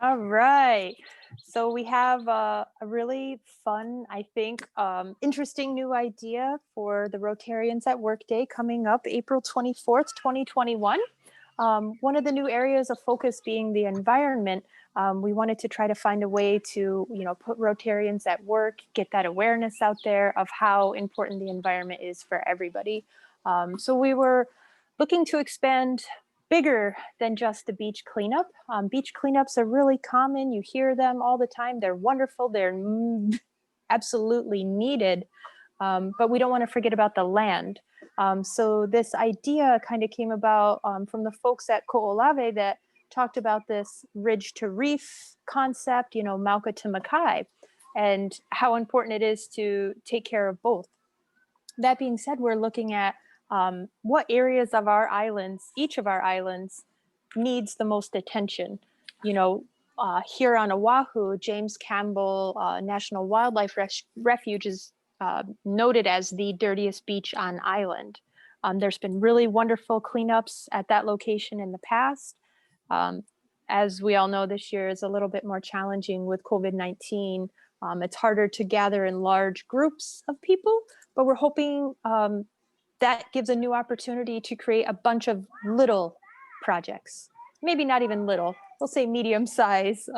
All right. So we have a really fun, I think, interesting new idea for the Rotarians at Work Day coming up April 24th, 2021. One of the new areas of focus being the environment. We wanted to try to find a way to, put Rotarians at work, get that awareness out there of how important the environment is for everybody. So we were looking to expand bigger than just the beach cleanup. Beach cleanups are really common. You hear them all the time. They're wonderful. They're absolutely needed. But we don't want to forget about the land. So this idea kind of came about from the folks at Ko'olave that talked about this ridge to reef concept, Mauka to Makai, and how important it is to take care of both. That being said, we're looking at what areas of our islands, each of our islands, needs the most attention. You know, here on Oahu, James Campbell National Wildlife Refuge is noted as the dirtiest beach on island. There's been really wonderful cleanups at that location in the past. Um, as we all know, this year is a little bit more challenging with COVID-19. It's harder to gather in large groups of people, but we're hoping that gives a new opportunity to create a bunch of little projects. Maybe not even little, we'll say medium size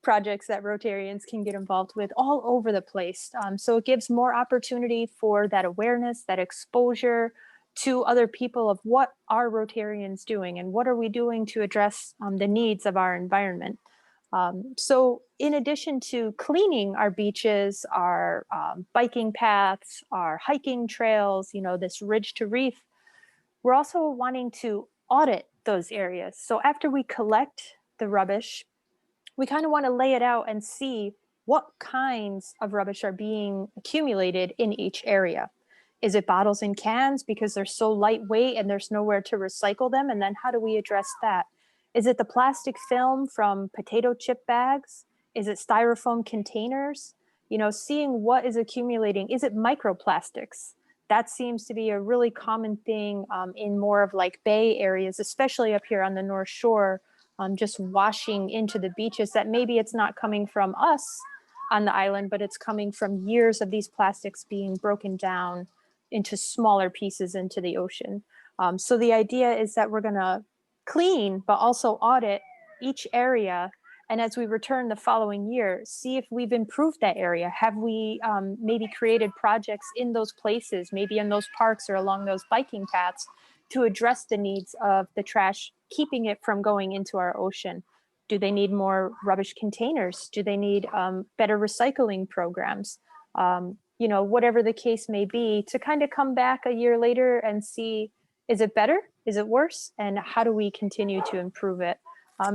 projects that Rotarians can get involved with all over the place. So it gives more opportunity for that awareness, that exposure to other people of what are Rotarians doing and what are we doing to address the needs of our environment. So in addition to cleaning our beaches, our biking paths, our hiking trails, this ridge to reef, we're also wanting to audit those areas. So after we collect the rubbish, we kind of want to lay it out and see what kinds of rubbish are being accumulated in each area. Is it bottles and cans because they're so lightweight and there's nowhere to recycle them? And then how do we address that? Is it the plastic film from potato chip bags? Is it styrofoam containers? Seeing what is accumulating. Is it microplastics? That seems to be a really common thing in more of like bay areas, especially up here on the North Shore, just washing into the beaches, that maybe it's not coming from us on the island, but it's coming from years of these plastics being broken down into smaller pieces into the ocean. So the idea is that we're going to clean, but also audit each area. And as we return the following year, see if we've improved that area. Have we maybe created projects in those places, maybe in those parks or along those biking paths, to address the needs of the trash, keeping it from going into our ocean? Do they need more rubbish containers? Do they need better recycling programs? Whatever the case may be, to kind of come back a year later and see, is it better? Is it worse? And how do we continue to improve it?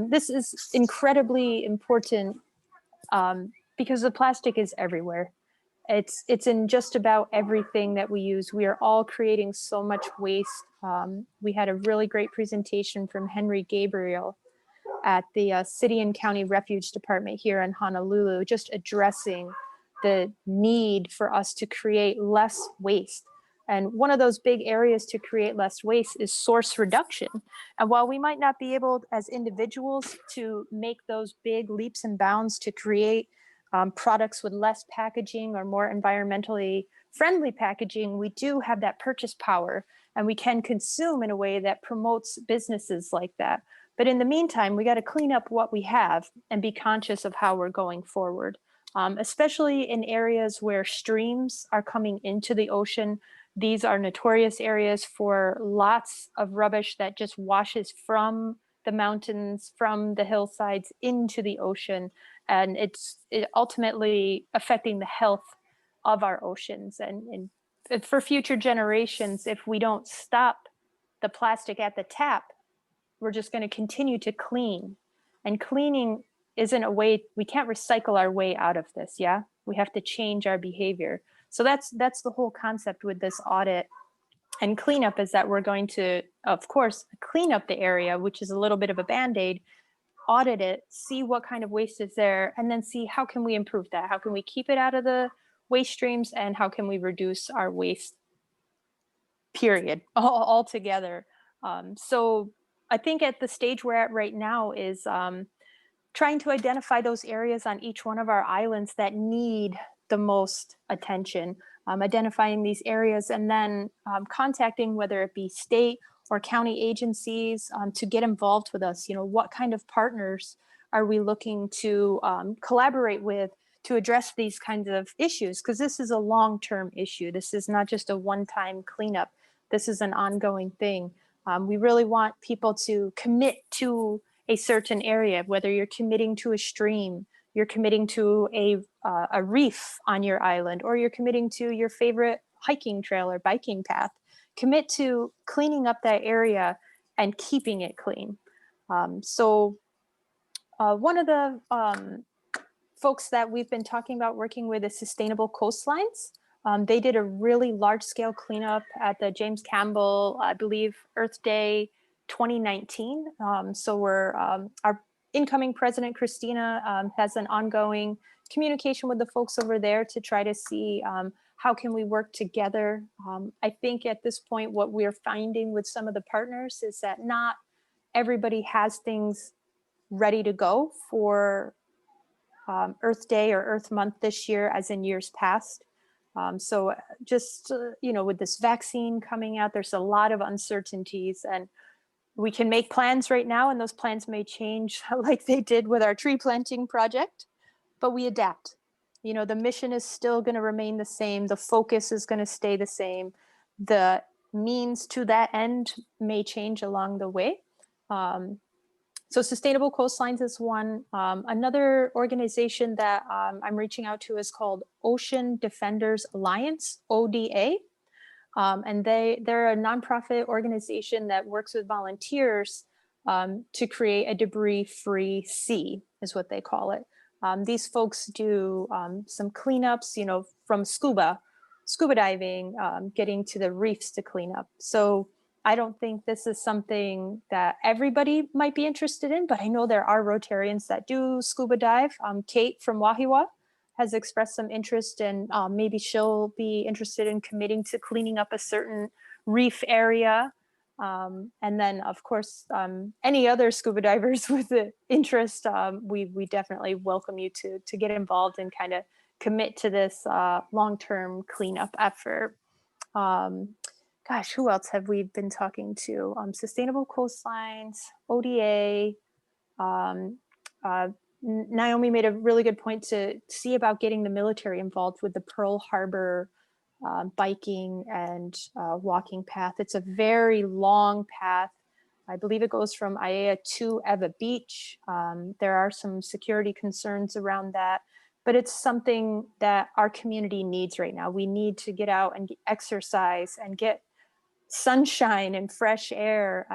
This is incredibly important because the plastic is everywhere. It's in just about everything that we use. We are all creating so much waste. We had a really great presentation from Henry Gabriel at the City and County Refuge Department here in Honolulu, just addressing the need for us to create less waste. And one of those big areas to create less waste is source reduction. And while we might not be able as individuals to make those big leaps and bounds to create products with less packaging or more environmentally friendly packaging, we do have that purchase power and we can consume in a way that promotes businesses like that. But in the meantime, we got to clean up what we have and be conscious of how we're going forward, especially in areas where streams are coming into the ocean. These are notorious areas for lots of rubbish that just washes from the mountains, from the hillsides into the ocean. And it's ultimately affecting the health of our oceans. And for future generations, if we don't stop the plastic at the tap, we're just going to continue to clean. And cleaning isn't a way, we can't recycle our way out of this. Yeah. We have to change our behavior. So that's the whole concept with this audit and cleanup, is that we're going to, of course, clean up the area, which is a little bit of a band-aid, audit it, see what kind of waste is there, and then see how can we improve that? How can we keep it out of the waste streams, and how can we reduce our waste, period, altogether? So I think at the stage we're at right now is trying to identify those areas on each one of our islands that need the most attention, identifying these areas, and then contacting whether it be state or county agencies to get involved with us. You know, what kind of partners are we looking to collaborate with to address these kinds of issues? Because this is a long-term issue. This is not just a one-time cleanup. This is an ongoing thing. We really want people to commit to a certain area, whether you're committing to a stream, you're committing to a reef on your island, or you're committing to your favorite hiking trail or biking path. Commit to cleaning up that area and keeping it clean. So one of the folks that we've been talking about working with is Sustainable Coastlines. They did a really large scale cleanup at the James Campbell, I believe, Earth Day 2019. So our incoming president, Christina, has an ongoing communication with the folks over there to try to see how can we work together. I think at this point, what we're finding with some of the partners is that not everybody has things ready to go for Earth Day or Earth Month this year, as in years past. So just, you know, with this vaccine coming out, there's a lot of uncertainties, and we can make plans right now, and those plans may change like they did with our tree planting project, but we adapt. You know, the mission is still going to remain the same. The focus is going to stay the same. The means to that end may change along the way. So Sustainable Coastlines is one. Another organization that I'm reaching out to is called Ocean Defenders Alliance, ODA. And they're a nonprofit organization that works with volunteers to create a debris-free sea, is what they call it. These folks do some cleanups, you know, from scuba diving, getting to the reefs to clean up. So I don't think this is something that everybody might be interested in, but I know there are Rotarians that do scuba dive. Kate from Wahiawa has expressed some interest, and maybe she'll be interested in committing to cleaning up a certain reef area. And then, of course, any other scuba divers with the interest, we definitely welcome you to get involved and kind of commit to this long-term cleanup effort. Gosh, who else have we been talking to? Sustainable Coastlines, ODA. Naomi made a really good point to see about getting the military involved with the Pearl Harbor biking and walking path. It's a very long path. I believe it goes from Aiea to Ewa Beach. There are some security concerns around that, but it's something that our community needs right now. We need to get out and exercise and get sunshine and fresh air.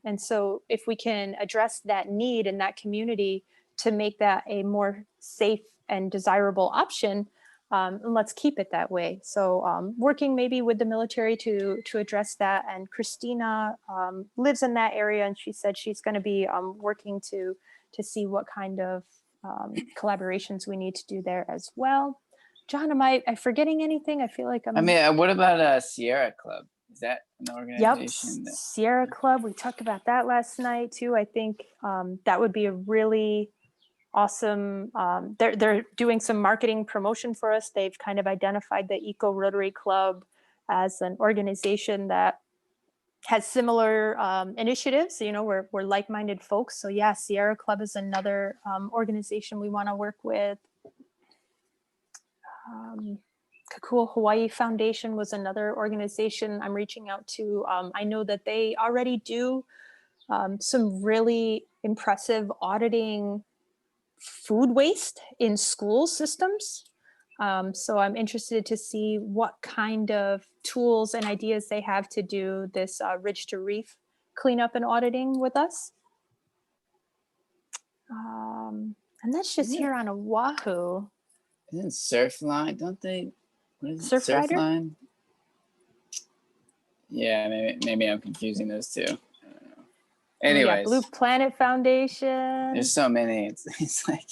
And so if we can address that need in that community to make that a more safe and desirable option, let's keep it that way. So working maybe with the military to address that. And Christina lives in that area, and she said she's going to be working to see what kind of collaborations we need to do there as well. John, am I forgetting anything? I feel like I'm... I mean, what about Sierra Club? Is that an organization? Yep, Sierra Club. We talked about that last night too. I think that would be a really awesome. They're doing some marketing promotion for us. They've kind of identified the Eco Rotary Club as an organization that has similar initiatives. You know, we're like-minded folks. So yeah, Sierra Club is another organization we want to work with. Kakua Hawaii Foundation was another organization I'm reaching out to. I know that they already do some really impressive auditing food waste in school systems. So I'm interested to see what kind of tools and ideas they have to do this ridge to reef cleanup and auditing with us. And that's just here on Oahu. Isn't Surfline, don't they? Surfrider? Yeah, maybe I'm confusing those two. I don't know. Anyways. Anyways. Blue Planet Foundation. There's so many. It's like...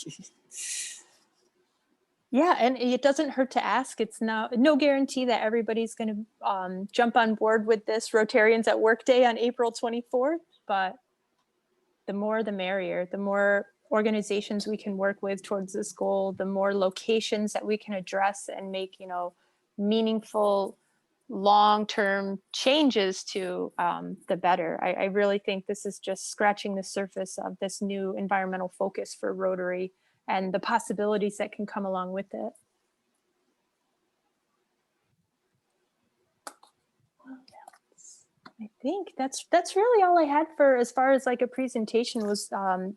Yeah, and it doesn't hurt to ask. It's no guarantee that everybody's going to jump on board with this Rotarians at Work Day on April 24th, but the more the merrier. The more organizations we can work with towards this goal, the more locations that we can address and make, meaningful long-term changes to, the better. I really think this is just scratching the surface of this new environmental focus for Rotary and the possibilities that can come along with it. I think that's really all I had for as far as like a presentation was,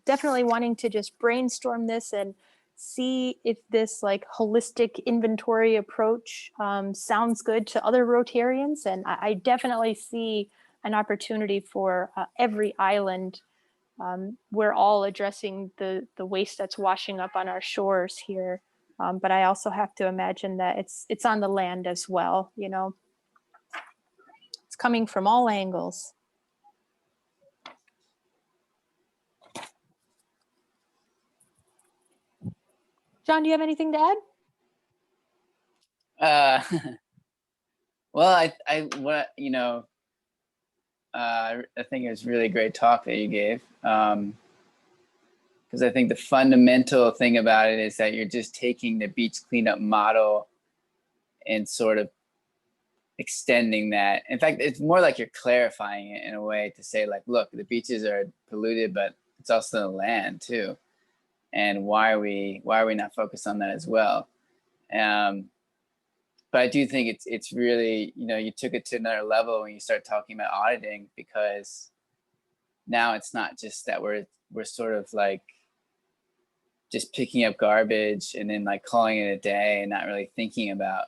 definitely wanting to just brainstorm this and see if this like holistic inventory approach, sounds good to other Rotarians. And I definitely see an opportunity for, every island. We're all addressing the waste that's washing up on our shores here. But I also have to imagine that it's on the land as well, It's coming from all angles. John, do you have anything to add? Well, I think it was a really great talk that you gave. Because I think the fundamental thing about it is that you're just taking the beach cleanup model and sort of extending that. In fact, it's more like you're clarifying it in a way to say like, look, the beaches are polluted, but it's also the land too. And why are we not focused on that as well? But I do think it's really, you took it to another level when you start talking about auditing, because now it's not just that we're sort of like just picking up garbage and then like calling it a day and not really thinking about,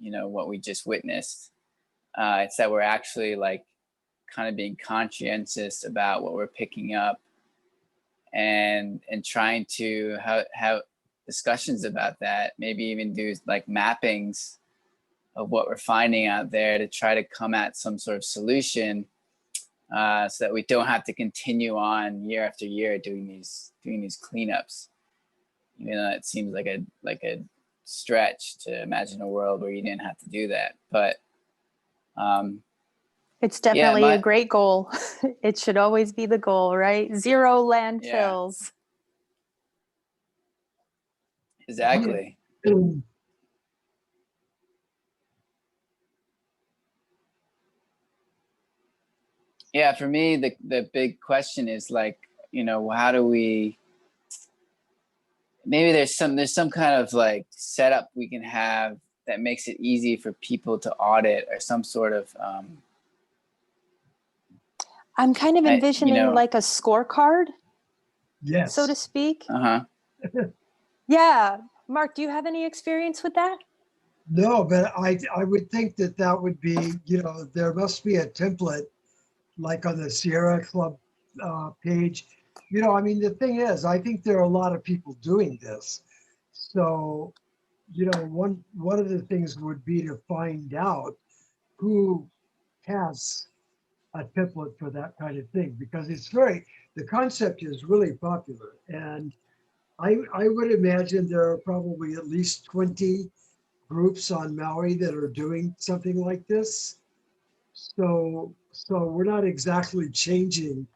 what we just witnessed. It's that we're actually like kind of being conscientious about what we're picking up and trying to have discussions about that, maybe even do like mappings of what we're finding out there to try to come at some sort of solution, so that we don't have to continue on year after year doing these cleanups. Even though it seems like a stretch to imagine a world where you didn't have to do that, but it's definitely a great goal. It should always be the goal, right? Zero landfills. Yeah. Exactly. Yeah, for me, the big question is like, how do we, maybe there's some kind of like setup we can have that makes it easy for people to audit, or some sort of I'm kind of envisioning like a scorecard, yes, so to speak. Uh-huh. Yeah. Mark, do you have any experience with that? no, but I would think that would be, there must be a template like on the Sierra Club page. The thing is, I think there are a lot of people doing this. So, one of the things would be to find out who has a template for that kind of thing, because the concept is really popular. And I would imagine there are probably at least 20 groups on Maui that are doing something like this. So we're not exactly changing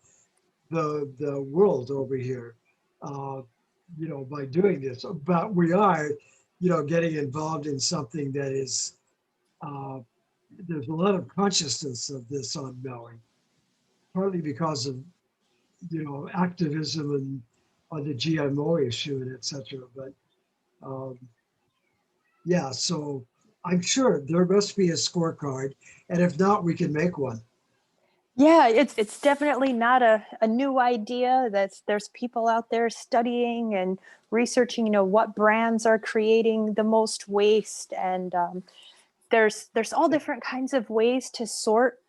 the world over here, by doing this, but we are, getting involved in something that is, there's a lot of consciousness of this on Maui, partly because of, activism and on the GMO issue and et cetera. But yeah, so I'm sure there must be a scorecard, and if not, we can make one. Yeah, it's definitely not a new idea. There's people out there studying and researching, what brands are creating the most waste, and there's all different kinds of ways to sort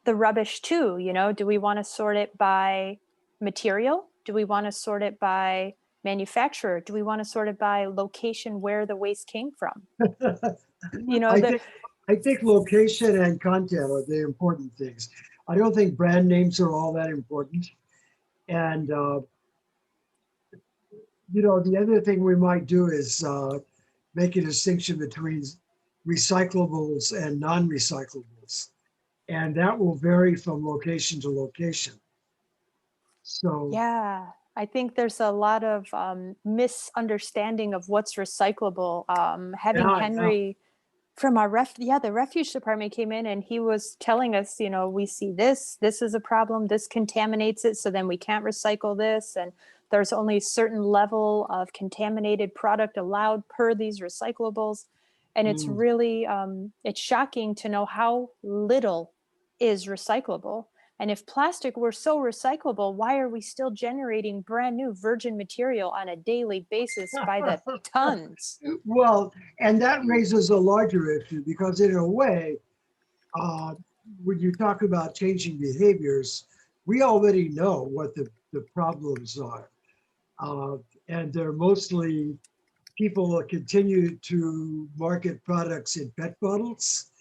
the rubbish too. Do we want to sort it by material? Do we want to sort it by manufacturer? Do we want to sort it by location where the waste came from? I think location and content are the important things. I don't think brand names are all that important. And, the other thing we might do is make a distinction between recyclables and non-recyclables. And that will vary from location to location. So yeah, I think there's a lot of misunderstanding of what's recyclable. Having Yeah, Henry from our the refuge department came in and he was telling us, you know, we see this is a problem, this contaminates it, so then we can't recycle this, and there's only a certain level of contaminated product allowed per these recyclables. And it's Mm. really it's shocking to know how little is recyclable. And if plastic were so recyclable, why are we still generating brand new virgin material on a daily basis by the tons? Well, and that raises a larger issue because in a way, uh, when you talk about changing behaviors, we already know what the problems are. And they're mostly people that continue to market products in PET bottles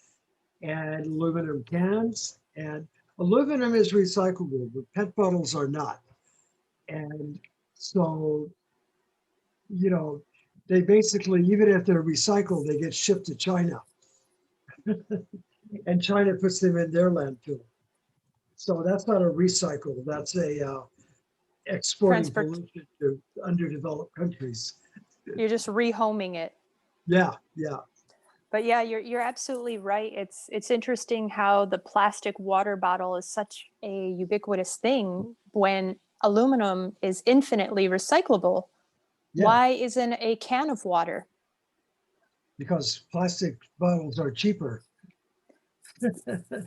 and aluminum cans. And aluminum is recyclable, but PET bottles are not. And so, you know, they basically, even if they're recycled, they get shipped to China. And China puts them in their landfill. So that's not a recycle, that's a exporting Transport. pollution to underdeveloped countries. You're just rehoming it. Yeah, yeah, But yeah, you're absolutely right. It's interesting how the plastic water bottle is such a ubiquitous thing when aluminum is infinitely recyclable. yeah, Why isn't a can of water? because plastic bottles are cheaper.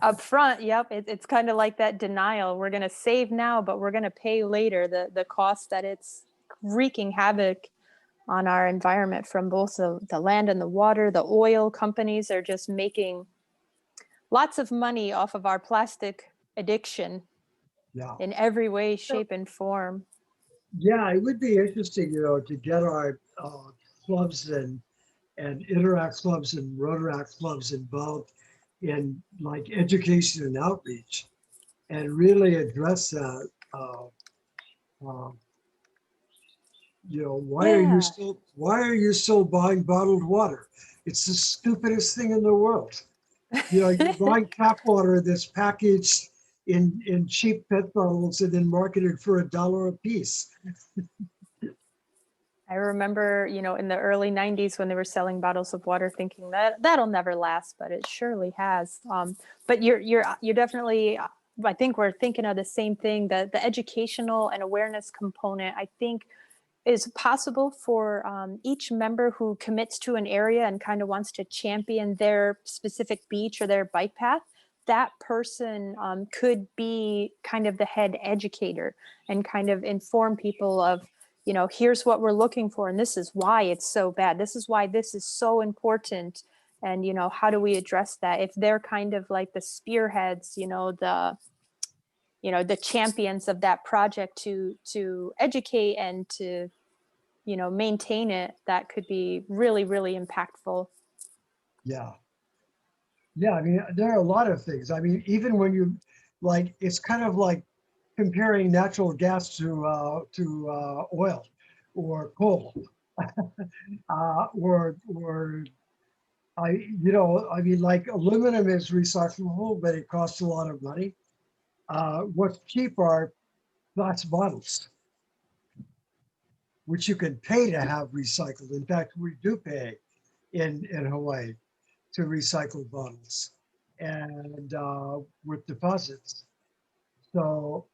Up front, yep, it's kind of like that denial. We're going to save now, but we're going to pay later the cost that it's wreaking havoc on our environment from both the land and the water. The oil companies are just making lots of money off of our plastic addiction Yeah, in every way, shape, and form. yeah, it would be interesting, you know, to get our clubs and Interact clubs and Rotaract clubs involved in like education and outreach and really address that. Uh, you know, Yeah. why are you still buying bottled water? It's the stupidest thing in the world. You know, you're buying tap water that's packaged in cheap PET bottles and then marketed for $1 a piece. I remember, you know, in the early 90s when they were selling bottles of water thinking that that'll never last, but it surely has. But you're definitely, I think we're thinking of the same thing, that the educational and awareness component, I think, is possible for each member who commits to an area and kind of wants to champion their specific beach or their bike path. That person could be kind of the head educator and kind of inform people of, you know, here's what we're looking for, and this is why it's so bad. This is why this is so important. And, you know, how do we address that? If they're kind of like the spearheads, the champions of that project to educate and to, you know, maintain it, that could be really, really impactful. Yeah. Yeah, I mean, there are a lot of things. I mean, even when you like, it's kind of like comparing natural gas to oil or coal, or I mean, like aluminum is recyclable, but it costs a lot of money. What's cheap are glass bottles, which you can pay to have recycled. In fact, we do pay in Hawaii to recycle bottles and with deposits. So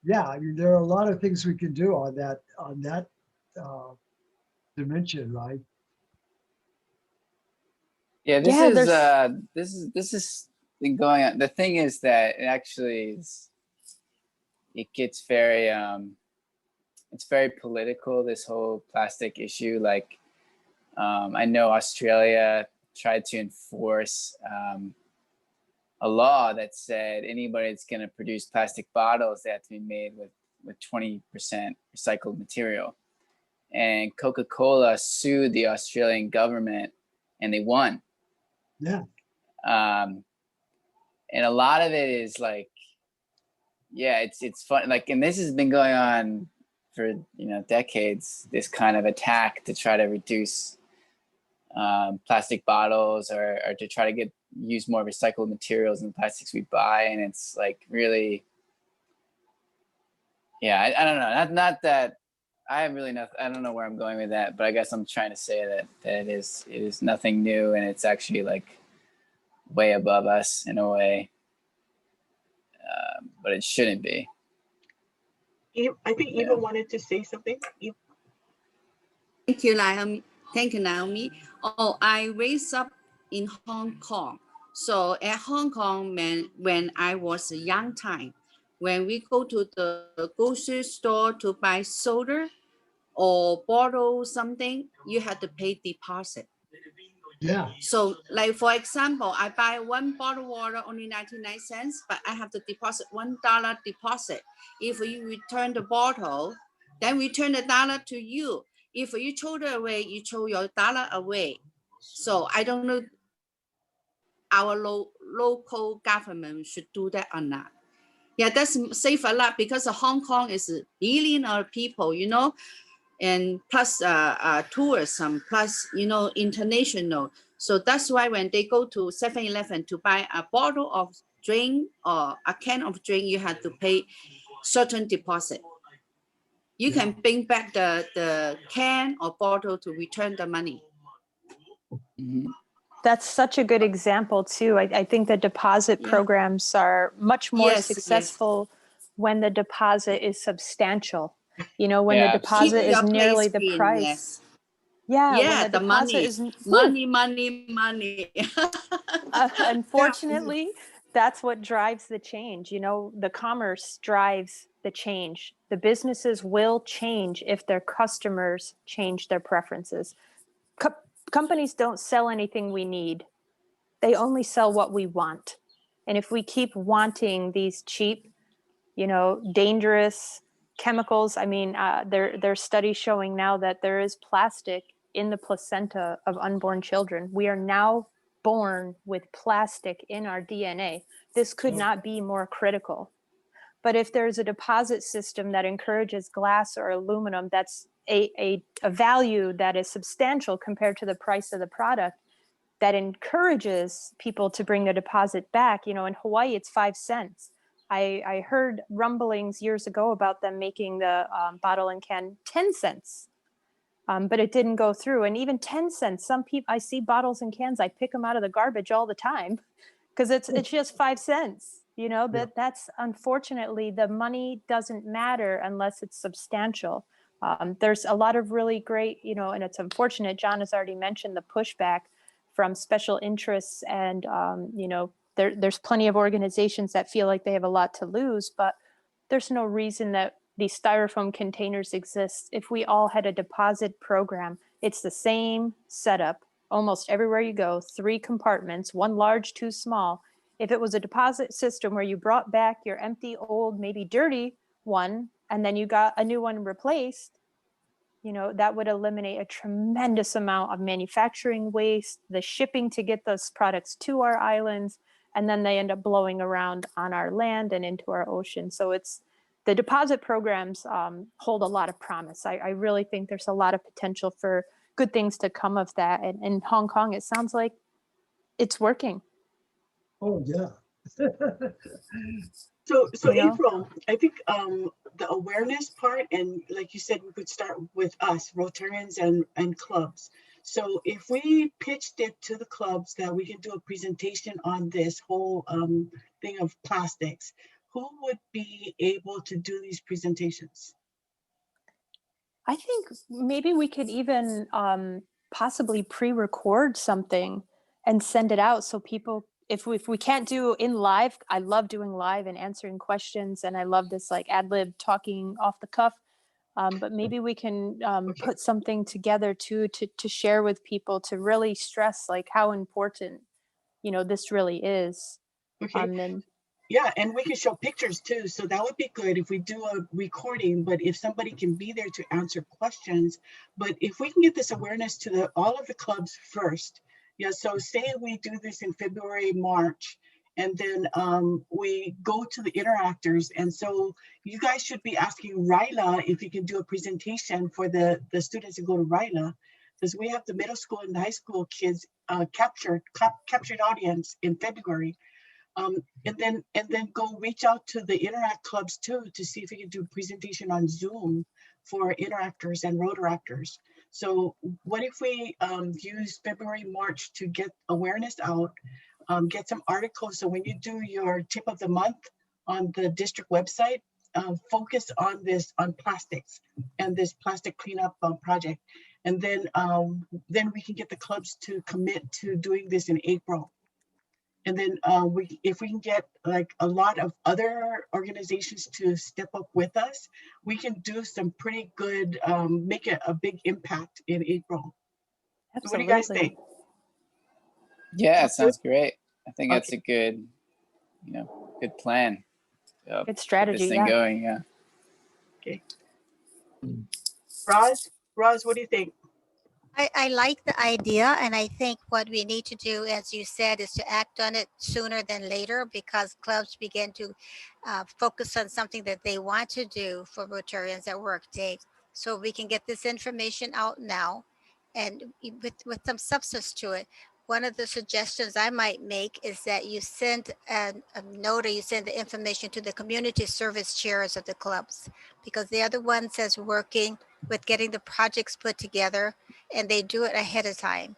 yeah, I mean, there are a lot of things we can do on that uh, dimension, right? Yeah, Yeah, there's this is been going on. The thing is that it actually is, it gets very it's very political, this whole plastic issue. Like I know Australia tried to enforce a law that said anybody that's going to produce plastic bottles, they have to be made with 20% recycled material. And Coca-Cola sued the Australian government and they won. Yeah. And a lot of it is like, yeah, it's fun. Like, and this has been going on for, decades, this kind of attack to try to reduce plastic bottles or to try to use more recycled materials in the plastics we buy. And it's like really, yeah, I don't know. Not that I have really nothing. I don't know where I'm going with that, but I guess I'm trying to say that it is nothing new, and it's actually like way above us in a way, but it shouldn't be. I think Eva wanted to say something. Thank you, Naomi. Thank you, Naomi. Oh, I raised up in Hong Kong. So at Hong Kong, when I was a young time, when we go to the grocery store to buy soda or bottle something, you have to pay deposit. Yeah. So like, for example, I buy one bottle water only 99 cents, but I have to deposit $1 deposit. If you return the bottle, then return the dollar to you. If you throw it away, you throw your dollar away. So I don't know our local government should do that or not. Yeah, that's save a lot because Hong Kong is a billion of people, you know, and plus tourism, plus, you know, international. So that's why when they go to 7-Eleven to buy a bottle of drink or a can of drink, you have to pay certain deposit. You can bring back the can or bottle to return the money. Mhm. That's such a good example too. I think the deposit Yeah. programs are much more Yes, successful when the deposit is substantial. You know, when Yeah, the deposit Keep is your nearly place the clean, price. yes. Yeah, when Yeah, the the deposit money, is money. unfortunately, that's what drives the change. You know, the commerce drives the change. The businesses will change if their customers change their preferences. Companies don't sell anything we need. They only sell what we want. And if we keep wanting these cheap, you know, dangerous chemicals, I mean, there's studies showing now that there is plastic in the placenta of unborn children. We are now born with plastic in our DNA. This could not be more critical. But if there's a deposit system that encourages glass or aluminum, that's a value that is substantial compared to the price of the product, that encourages people to bring the deposit back. You know, in Hawaii, it's 5 cents. I heard rumblings years ago about them making the bottle and can 10 cents, but it didn't go through. And even 10 cents, some people, I see bottles and cans, I pick them out of the garbage all the time because it's just 5 cents. You know, that's unfortunately, the money doesn't matter unless it's substantial. There's a lot of really great, you know, and it's unfortunate, John has already mentioned the pushback from special interests, and you know, there's plenty of organizations that feel like they have a lot to lose, but there's no reason that these styrofoam containers exist. If we all had a deposit program, it's the same setup almost everywhere you go, 3 compartments, 1 large, 2 small. If it was a deposit system where you brought back your empty, old, maybe dirty one, and then you got a new one replaced, you know, that would eliminate a tremendous amount of manufacturing waste, the shipping to get those products to our islands, and then they end up blowing around on our land and into our ocean. So it's, the deposit programs hold a lot of promise. I really think there's a lot of potential for good things to come of that. And in Hong Kong, it sounds like it's working. Oh, yeah. So You know? April, I think the awareness part, and like you said, we could start with us, Rotarians and clubs. So if we pitched it to the clubs that we can do a presentation on this whole thing of plastics, who would be able to do these presentations? I think maybe we could even possibly pre-record something and send it out so people, if we can't do in live, I love doing live and answering questions, and I love this like ad lib talking off the cuff. But maybe we can put something together too to share with people to really stress like how important, you know, this really is. Okay. And Yeah, and we can show pictures too. So that would be good if we do a recording, but if somebody can be there to answer questions. But if we can get this awareness to all of the clubs first. Yeah, so say we do this in February, March, and then we go to the interactors. And so you guys should be asking Ryla if you can do a presentation for the students who go to Ryla, because we have the middle school and the high school kids captured audience in February. And then go reach out to the Interact clubs too to see if we can do a presentation on Zoom for interactors and rotaractors. So what if we use February, March to get awareness out, get some articles. So when you do your tip of the month on the district website, focus on this, on plastics and this plastic cleanup project. And then we can get the clubs to commit to doing this in April. And then if we can get like a lot of other organizations to step up with us, we can do some pretty good, make a big impact in April. So what do you guys think? Yeah, it Sounds good? sounds great. I think that's Okay. a good, good plan. Good Get strategy. this thing Yeah. going. Yeah. Okay. Roz, what do you think? I like the idea, and I think what we need to do, as you said, is to act on it sooner than later, because clubs begin to focus on something that they want to do for Rotarians at Workday. So we can get this information out now, and with some substance to it. One of the suggestions I might make is that you send a note, or you send the information to the community service chairs of the clubs, because they're the ones that's working with getting the projects put together, and they do it ahead of time.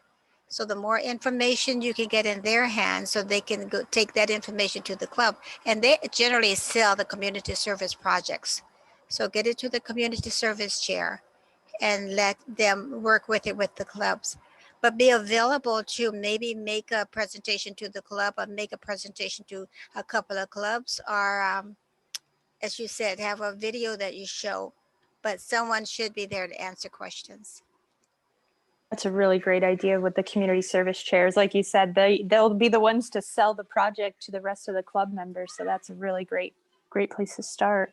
So the more information you can get in their hands, so they can go take that information to the club, and they generally sell the community service projects. So get it to the community service chair and let them work with it with the clubs. But be available to maybe make a presentation to the club, or make a presentation to a couple of clubs, or as you said, have a video that you show, but someone should be there to answer questions. That's a really great idea with the community service chairs. Like you said, they'll be the ones to sell the project to the rest of the club members. So that's a really great place to start.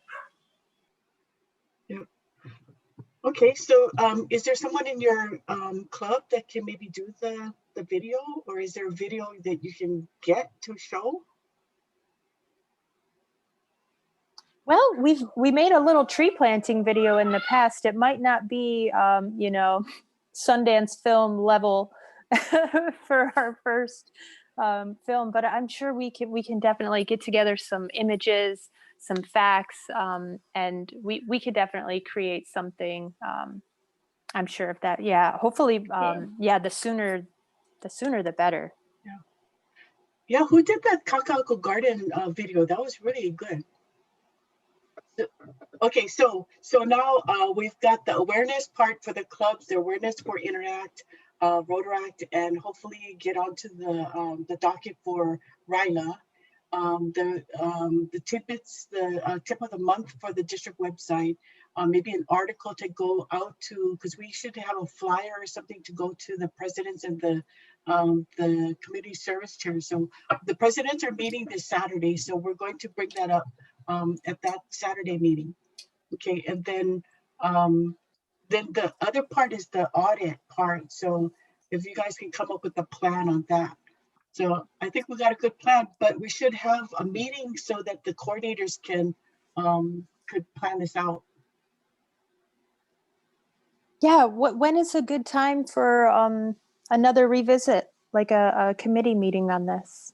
Okay, so is there someone in your club that can maybe do the video, or is there a video that you can get to show? Well, we made a little tree planting video in the past. It might not be, Sundance film level for our first film, but I'm sure we can definitely get together some images, some facts, and we could definitely create something. I'm sure of that. Yeah, hopefully, the sooner the better. Yeah, who did that Kaka'ako Garden video? That was really good. Okay, so now we've got the awareness part for the clubs, the awareness for Interact, Rotaract, and hopefully get onto the docket for RILA. The tidbits, the tip of the month for the district website, maybe an article to go out to, because we should have a flyer or something to go to the presidents and the community service chairs. So the presidents are meeting this Saturday, so we're going to bring that up at that Saturday meeting. Okay, and then the other part is the audit part. So if you guys can come up with a plan on that. So I think we got a good plan, but we should have a meeting so that the coordinators can could plan this out. Yeah, when is a good time for another revisit, like a committee meeting on this?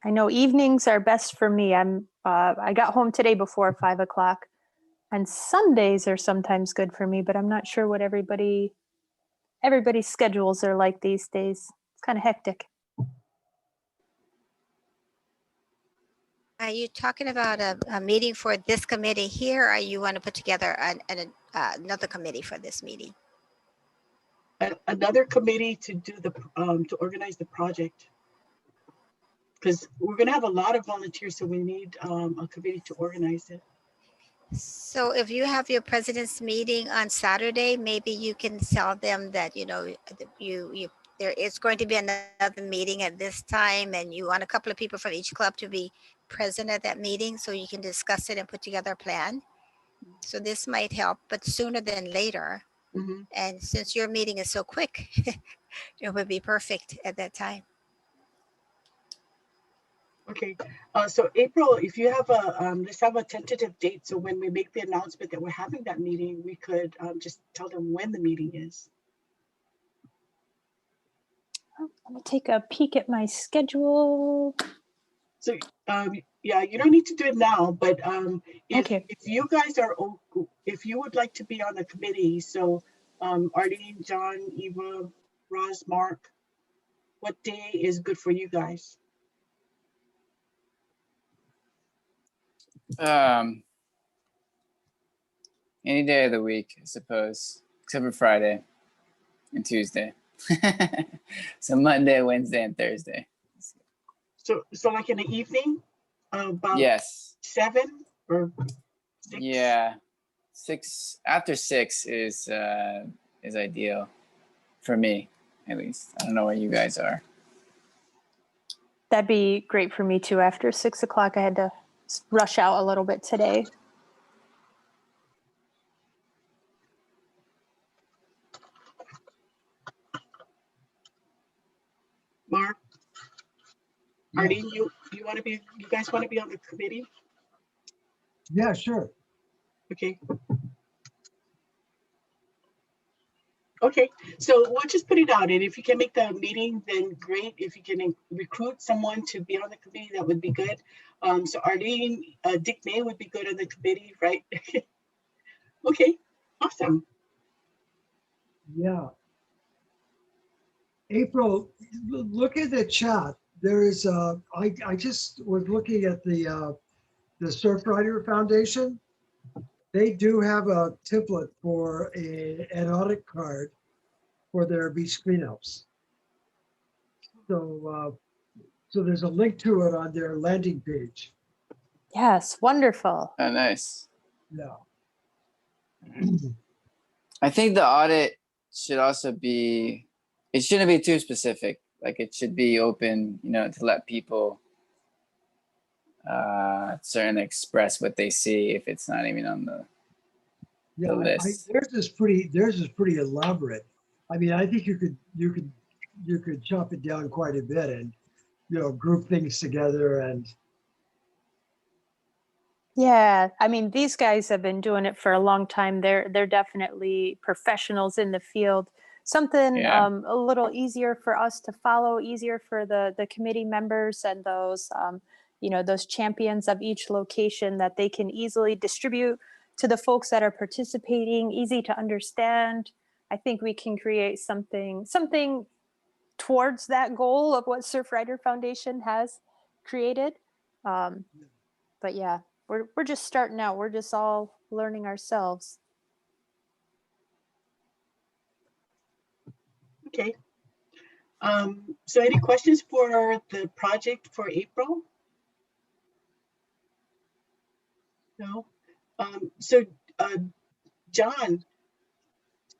I know evenings are best for me. I got home today before 5 o'clock, and Sundays are sometimes good for me, but I'm not sure what everybody's schedules are like these days. It's kind of hectic. Are you talking about a meeting for this committee here, or you want to put together another committee for this meeting? Another committee to do to organize the project, because we're going to have a lot of volunteers, so we need a committee to organize it. So if you have your president's meeting on Saturday, maybe you can tell them that there is going to be another meeting at this time, and you want a couple of people from each club to be present at that meeting, so you can discuss it and put together a plan. So this might help, but sooner than later. Mm-hmm. And since your meeting is so quick, it would be perfect at that time. Okay, so April, if you have let's have a tentative date. So when we make the announcement that we're having that meeting, we could just tell them when the meeting is. Let me take a peek at my schedule. So, yeah, you don't need to do it now, but Okay. if you guys are, if you would like to be on the committee, so Arlene, John, Eva, Roz, Mark, what day is good for you guys? Any day of the week, I suppose, except for Friday and Tuesday. So Monday, Wednesday, and Thursday. So like in the evening, about Yes. 7 or 6? Yeah. 6 after 6 is ideal for me, at least. I don't know where you guys are. That'd be great for me too. After 6 o'clock, I had to rush out a little bit today. Mark, Yeah. Arlene, you guys want to be on the committee? Yeah, sure. Okay. Okay, so we'll just put it out, and if you can make the meeting, then great. If you can recruit someone to be on the committee, that would be good. So Arlene, Dick May would be good on the committee, right? Okay, awesome. Yeah. April, look at the chat. There is I just was looking at the Surfrider Foundation. They do have a template for an audit card for their beach cleanups. So so there's a link to it on their landing page. Yes, wonderful. Oh, nice. Yeah. I think the audit should also be, it shouldn't be too specific. Like it should be open, to let people certainly express what they see if it's not even on the Yeah, list. theirs is pretty elaborate. I mean, I think you could chop it down quite a bit and group things together and Yeah, I mean, these guys have been doing it for a long time. They're definitely professionals in the field. Something Yeah. a little easier for us to follow, easier for the committee members and those those champions of each location, that they can easily distribute to the folks that are participating, easy to understand. I think we can create something towards that goal of what Surfrider Foundation has created. But yeah, we're just starting out. We're just all learning ourselves. Okay. So any questions for the project for April? No. So John,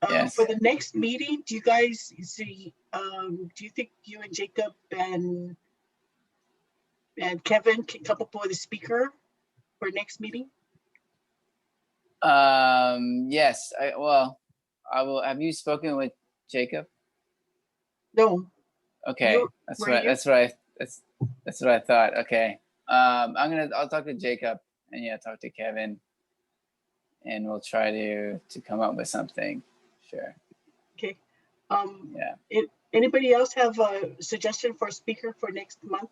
Yes. for the next meeting, do you guys see? Do you think you and Jacob and Kevin can come up with a speaker for next meeting? Yes. I will. Have you spoken with Jacob? No. Okay. That's what I thought. Okay. I'll talk to Jacob and talk to Kevin, and we'll try to come up with something. Sure. Okay. Yeah. Anybody else have a suggestion for a speaker for next month?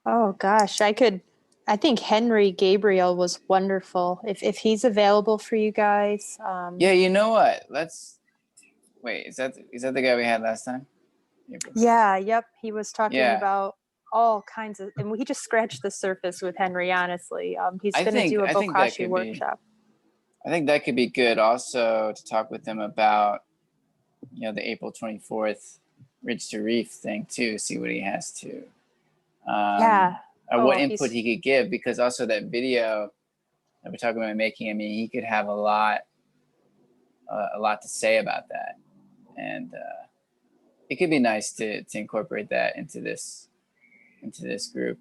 Oh gosh, I think Henry Gabriel was wonderful. If he's available for you guys. Yeah, you know what? Wait, is that the guy we had last time? Yeah, yep. He was talking Yeah. about all kinds of, and we just scratched the surface with Henry, honestly. He's I going to think- do a I think that Bokashi could be- workshop. I think that could be good also to talk with them about, the April 24th Ridge to Reef thing too, see what he has to, Yeah. or what Oh, input he's- he could give, because also that video that we're talking about making, I mean, he could have a lot to say about that. And it could be nice to incorporate that into this group.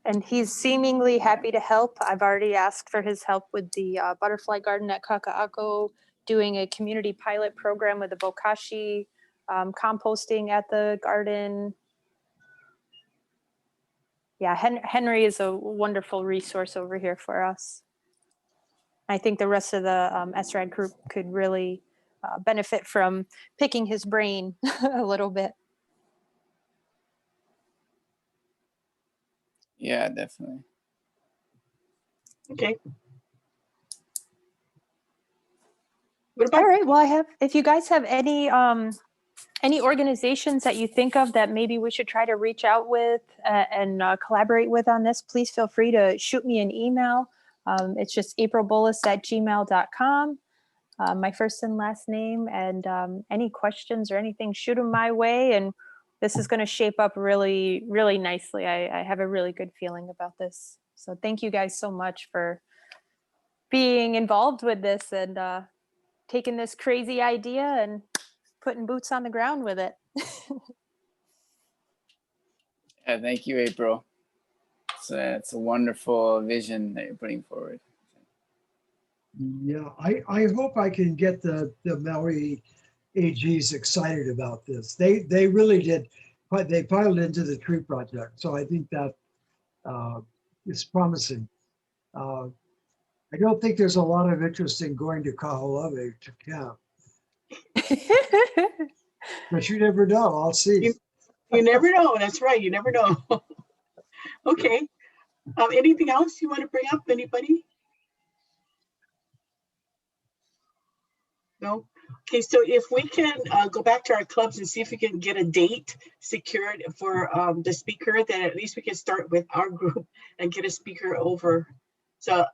And he's seemingly happy to help. I've already asked for his help with the butterfly garden at Kaka'ako, doing a community pilot program with the Bokashi, composting at the garden. Yeah, Henry is a wonderful resource over here for us. I think the rest of the SRAD group could really benefit from picking his brain a little bit. Yeah, definitely. Okay. What about All right. Well, if you guys have any organizations that you think of that maybe we should try to reach out with and collaborate with on this, please feel free to shoot me an email. It's just aprilbullis@gmail.com. My first and last name, and any questions or anything, shoot them my way. And this is going to shape up really, really nicely. I have a really good feeling about this. So thank you guys so much for being involved with this and taking this crazy idea and putting boots on the ground with it. Yeah, thank you, April. It's a wonderful vision that you're putting forward. Yeah, I hope I can get the Maui AGs excited about this. They really did, but they piled into the tree project. So I think that is promising. I don't think there's a lot of interest in going to Kaho'olawe to camp, but you never know. I'll see. You never know. That's right. You never know. Okay. Anything else you want to bring up? Anybody? No? Okay, so if we can go back to our clubs and see if we can get a date secured for the speaker, then at least we can start with our group and get a speaker over. So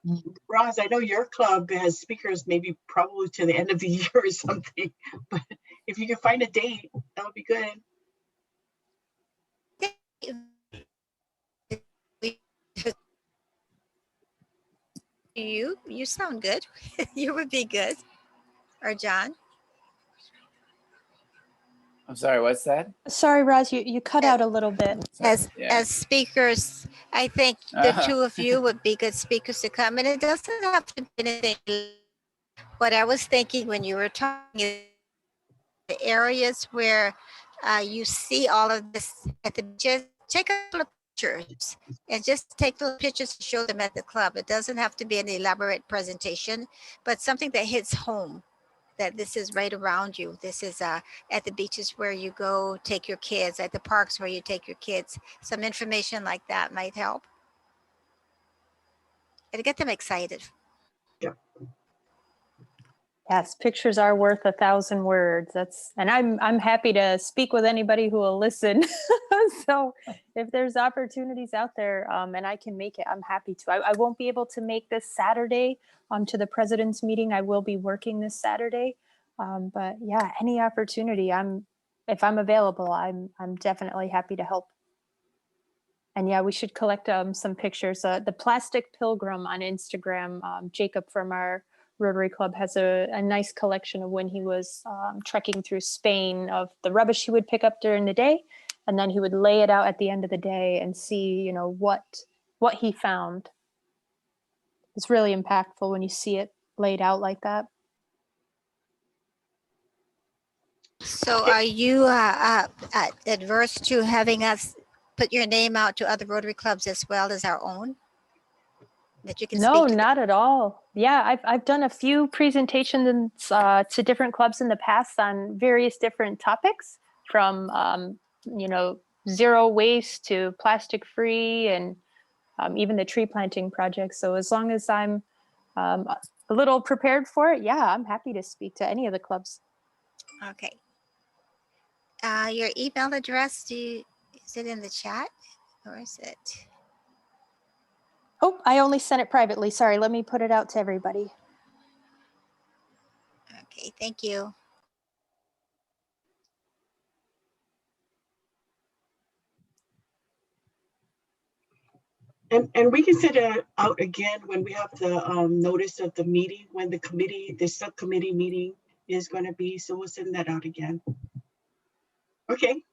Roz, I know your club has speakers maybe probably to the end of the year or something, but if you can find a date, that would be good. You sound good. You would be good. Or John? I'm sorry, what's that? Sorry, Roz, you cut out a little bit. As speakers, I think the two of you would be good speakers to come. And it doesn't have to be anything. What I was thinking when you were talking is the areas where you see all of this at the, just take a couple of pictures and just take those pictures and show them at the club. It doesn't have to be an elaborate presentation, but something that hits home, that this is right around you. This is at the beaches where you go take your kids, at the parks where you take your kids. Some information like that might help. It'll get them excited. Yes, pictures are worth 1,000 words. And I'm happy to speak with anybody who will listen. So if there's opportunities out there and I can make it, I'm happy to. I won't be able to make this Saturday to the president's meeting. I will be working this Saturday. But yeah, any opportunity, if I'm available, I'm definitely happy to help. And yeah, we should collect some pictures. The Plastic Pilgrim on Instagram, Jacob from our Rotary Club has a nice collection of when he was trekking through Spain, of the rubbish he would pick up during the day, and then he would lay it out at the end of the day and see, you know, what he found. It's really impactful when you see it laid out like that. So are you adverse to having us put your name out to other Rotary clubs as well as our own? That you can No, speak to not at all. Yeah, I've done a few presentations to different clubs in the past on various different topics, from you know, zero waste to plastic free, and even the tree planting project. So as long as I'm a little prepared for it, yeah, I'm happy to speak to any of the clubs. Okay. Your email address, is it in the chat or is it? Oh, I only sent it privately. Sorry, let me put it out to everybody. Okay, thank you. And we can send it out again when we have the notice of the meeting, when the subcommittee meeting is going to be. So we'll send that out again. Okay.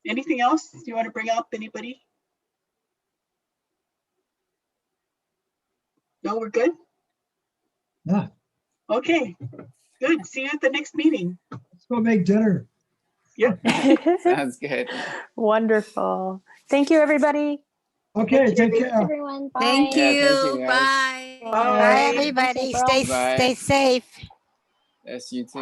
Anything else you want to bring up? Anybody? No, we're good? Yeah, Okay, good. See you at the next meeting. let's go make dinner. Yeah. Sounds good. Wonderful. Thank you, everybody. Okay, take care. Everyone, bye. Thank Yeah, you. thank you, guys. Bye. Bye, Bye. everybody. Thanks, April. Stay Bye. safe. Yes, you too.